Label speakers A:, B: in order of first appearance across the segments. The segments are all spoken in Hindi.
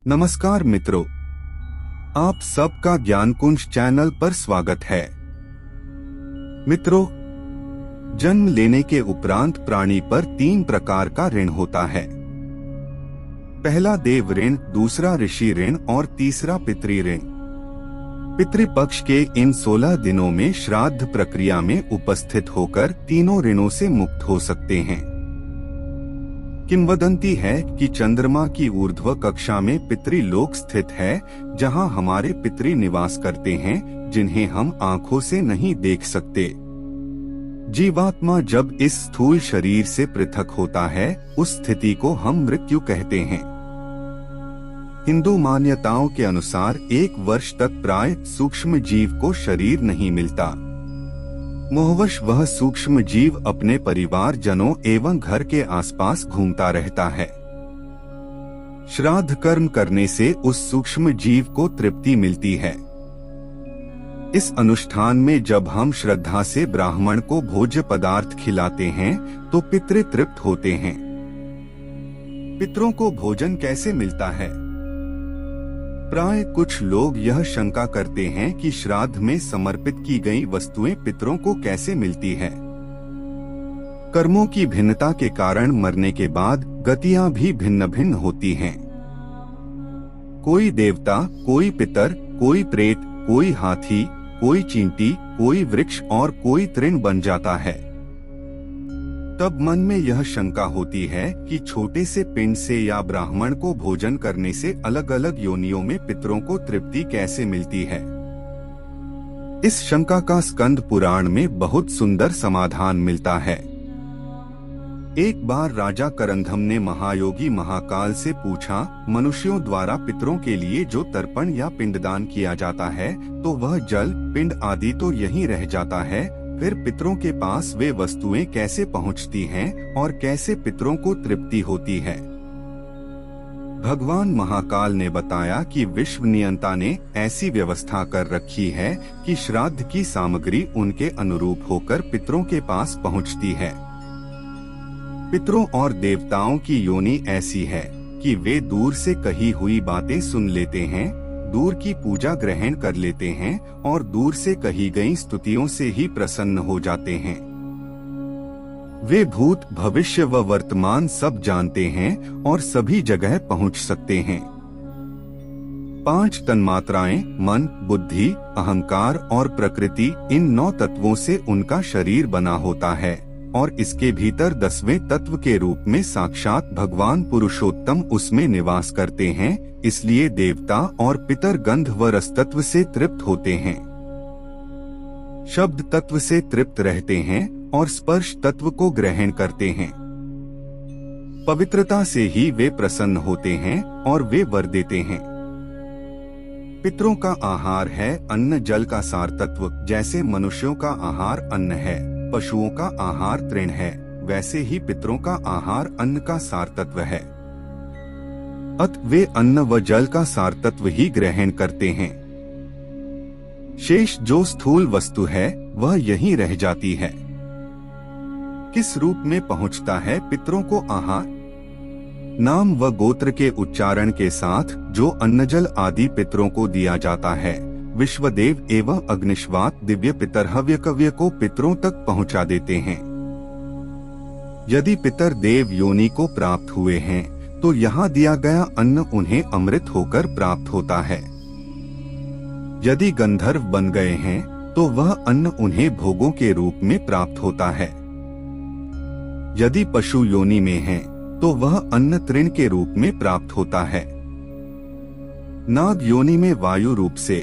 A: नमस्कार मित्रों, आप सबका ज्ञान कुंज चैनल पर स्वागत है। मित्रों, जन्म लेने के उपरांत प्राणी पर 3 प्रकार का ऋण होता है। पहला देव ऋण, दूसरा ऋषि ऋण और तीसरा पितृ ऋण। पितृपक्ष के इन 16 दिनों में श्राद्ध प्रक्रिया में उपस्थित होकर तीनों ऋणों से मुक्त हो सकते हैं। किंवदंती है कि चंद्रमा की ऊर्ध्व कक्षा में पितृलोक स्थित है, जहां हमारे पितृ निवास करते हैं, जिन्हें हम आंखों से नहीं देख सकते। जीवात्मा जब इस स्थूल शरीर से पृथक होता है, उस स्थिति को हम मृत्यु कहते हैं। हिंदू मान्यताओं के अनुसार 1 वर्ष तक प्राय सूक्ष्म जीव को शरीर नहीं मिलता। मोहवश वह सूक्ष्म जीव अपने परिवार जनों एवं घर के आसपास घूमता रहता है। श्राद्ध कर्म करने से उस सूक्ष्म जीव को तृप्ति मिलती है। इस अनुष्ठान में जब हम श्रद्धा से ब्राह्मण को भोज्य पदार्थ खिलाते हैं तो पितृ तृप्त होते हैं। पितरों को भोजन कैसे मिलता है? प्राय कुछ लोग यह शंका करते हैं कि श्राद्ध में समर्पित की गई वस्तुएं पितरों को कैसे मिलती है। कर्मों की भिन्नता के कारण मरने के बाद गतियां भी भिन्न भिन्न होती हैं। कोई देवता, कोई पितर, कोई प्रेत, कोई हाथी, कोई चींटी, कोई वृक्ष और कोई तृण बन जाता है। तब मन में यह शंका होती है कि छोटे से पिंड से या ब्राह्मण को भोजन करने से अलग अलग योनियों में पितरों को तृप्ति कैसे मिलती है। इस शंका का स्कंद पुराण में बहुत सुंदर समाधान मिलता है। एक बार राजा करंधम ने महायोगी महाकाल से पूछा, मनुष्यों द्वारा पितरों के लिए जो तर्पण या पिंडदान किया जाता है, तो वह जल, पिंड आदि तो यहीं रह जाता है, फिर पितरों के पास वे वस्तुएं कैसे पहुंचती हैं और कैसे पितरों को तृप्ति होती है। भगवान महाकाल ने बताया कि विश्व नियंता ने ऐसी व्यवस्था कर रखी है कि श्राद्ध की सामग्री उनके अनुरूप होकर पितरों के पास पहुंचती है। पितरों और देवताओं की योनि ऐसी है कि वे दूर से कही हुई बातें सुन लेते हैं, दूर की पूजा ग्रहण कर लेते हैं और दूर से कही गई स्तुतियों से ही प्रसन्न हो जाते हैं। वे भूत, भविष्य व वर्तमान सब जानते हैं और सभी जगह पहुंच सकते हैं। 5 तन्मात्राएं, मन, बुद्धि, अहंकार और प्रकृति, इन 9 तत्वों से उनका शरीर बना होता है और इसके भीतर 10वें तत्व के रूप में साक्षात भगवान पुरुषोत्तम उसमें निवास करते हैं। इसलिए देवता और पितर गंध व रस तत्व से तृप्त होते हैं, शब्द तत्व से तृप्त रहते हैं और स्पर्श तत्व को ग्रहण करते हैं। पवित्रता से ही वे प्रसन्न होते हैं और वे वर देते हैं। पितरों का आहार है अन्न जल का सार तत्व। जैसे मनुष्यों का आहार अन्न है, पशुओं का आहार तृण है, वैसे ही पितरों का आहार अन्न का सार तत्व है। अत वे अन्न व जल का सार तत्व ही ग्रहण करते हैं। शेष जो स्थूल वस्तु है वह यहीं रह जाती है। किस रूप में पहुंचता है पितरों को आहार? नाम व गोत्र के उच्चारण के साथ जो अन्नजल आदि पितरों को दिया जाता है, विश्वदेव एवं अग्निश्वात दिव्य पितर हव्यकव्य को पितरों तक पहुंचा देते हैं। यदि पितर देव योनि को प्राप्त हुए हैं तो यहाँ दिया गया अन्न उन्हें अमृत होकर प्राप्त होता है। यदि गंधर्व बन गए हैं तो वह अन्न उन्हें भोगों के रूप में प्राप्त होता है। यदि पशु योनि में हैं तो वह अन्न तृण के रूप में प्राप्त होता है। नाग योनि में वायु रूप से,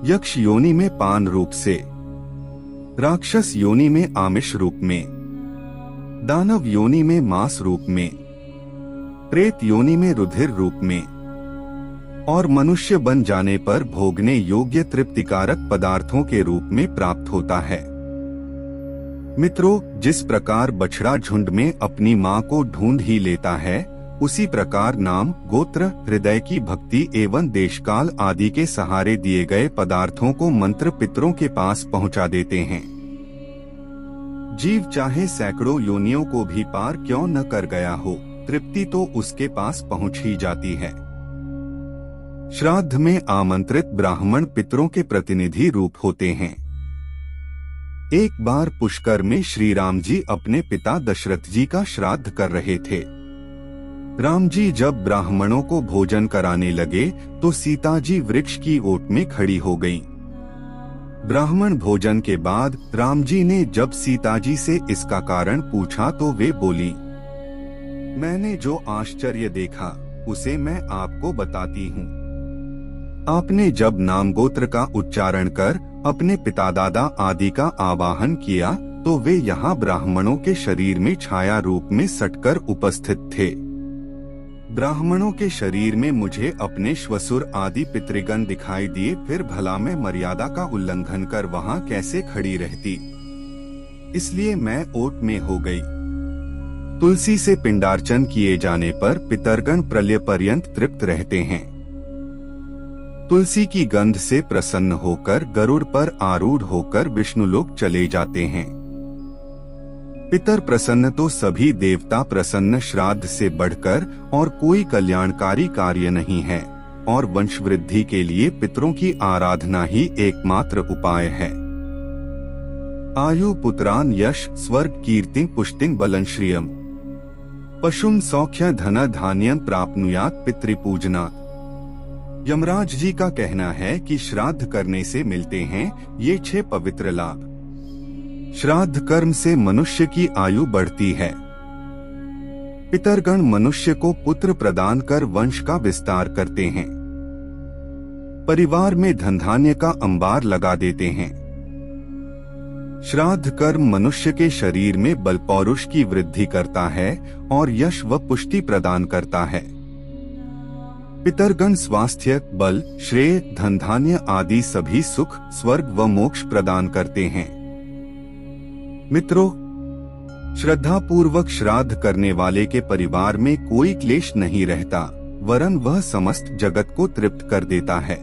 A: यक्ष योनि में पान रूप से, राक्षस योनि में आमिष रूप में, दानव योनि में मांस रूप में, प्रेत योनि में रुधिर रूप में और मनुष्य बन जाने पर भोगने योग्य तृप्तिकारक पदार्थों के रूप में प्राप्त होता है। मित्रों, जिस प्रकार बछड़ा झुंड में अपनी मां को ढूंढ ही लेता है, उसी प्रकार नाम, गोत्र, हृदय की भक्ति एवं देशकाल आदि के सहारे दिए गए पदार्थों को मंत्र पितरों के पास पहुंचा देते हैं। जीव चाहे सैकड़ों योनियों को भी पार क्यों न कर गया हो, तृप्ति तो उसके पास पहुंच ही जाती है। श्राद्ध में आमंत्रित ब्राह्मण पितरों के प्रतिनिधि रूप होते हैं। एक बार पुष्कर में श्री राम जी अपने पिता दशरथ जी का श्राद्ध कर रहे थे। राम जी जब ब्राह्मणों को भोजन कराने लगे तो सीता जी वृक्ष की ओट में खड़ी हो गईं। ब्राह्मण भोजन के बाद राम जी ने जब सीता जी से इसका कारण पूछा तो वे बोली, मैंने जो आश्चर्य देखा उसे मैं आपको बताती हूँ। आपने जब नाम गोत्र का उच्चारण कर अपने पिता दादा आदि का आवाहन किया तो वे यहाँ ब्राह्मणों के शरीर में छाया रूप में सटकर उपस्थित थे। ब्राह्मणों के शरीर में मुझे अपने श्वसुर आदि पितृगण दिखाई दिए, फिर भला मैं मर्यादा का उल्लंघन कर वहाँ कैसे खड़ी रहती, इसलिए मैं ओट में हो गई। तुलसी से पिंडार्चन किए जाने पर पितरगण प्रलय पर्यंत तृप्त रहते हैं। तुलसी की गंध से प्रसन्न होकर गरुड़ पर आरूढ़ होकर विष्णुलोक चले जाते हैं। पितर प्रसन्न तो सभी देवता प्रसन्न, श्राद्ध से बढ़कर और कोई कल्याणकारी कार्य नहीं है और वंशवृद्धि के लिए पितरों की आराधना ही एकमात्र उपाय है। आयु पुत्रान यश स्वर्ग कीर्ति पुष्टिं बलं श्रियम् पशुं सौख्य धन धान्यं प्राप्नुयात् पितृपूजनात्। यमराज जी का कहना है कि श्राद्ध करने से मिलते हैं ये 6 पवित्र लाभ। श्राद्ध कर्म से मनुष्य की आयु बढ़ती है। पितरगण मनुष्य को पुत्र प्रदान कर वंश का विस्तार करते हैं। परिवार में धन धान्य का अंबार लगा देते हैं। श्राद्ध कर्म मनुष्य के शरीर में बल पौरुष की वृद्धि करता है और यश व पुष्टि प्रदान करता है। पितरगण स्वास्थ्य, बल, श्रेय, धन धान्य आदि सभी सुख, स्वर्ग व मोक्ष प्रदान करते हैं। मित्रों, श्रद्धा पूर्वक श्राद्ध करने वाले के परिवार में कोई क्लेश नहीं रहता, वरन वह समस्त जगत को तृप्त कर देता है।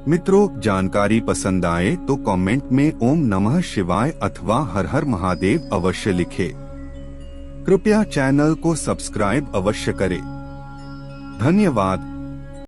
A: मित्रों, जानकारी पसंद आए तो कमेंट में ओम नमः शिवाय अथवा हर हर महादेव अवश्य लिखें। कृपया चैनल को सब्सक्राइब अवश्य करें। धन्यवाद।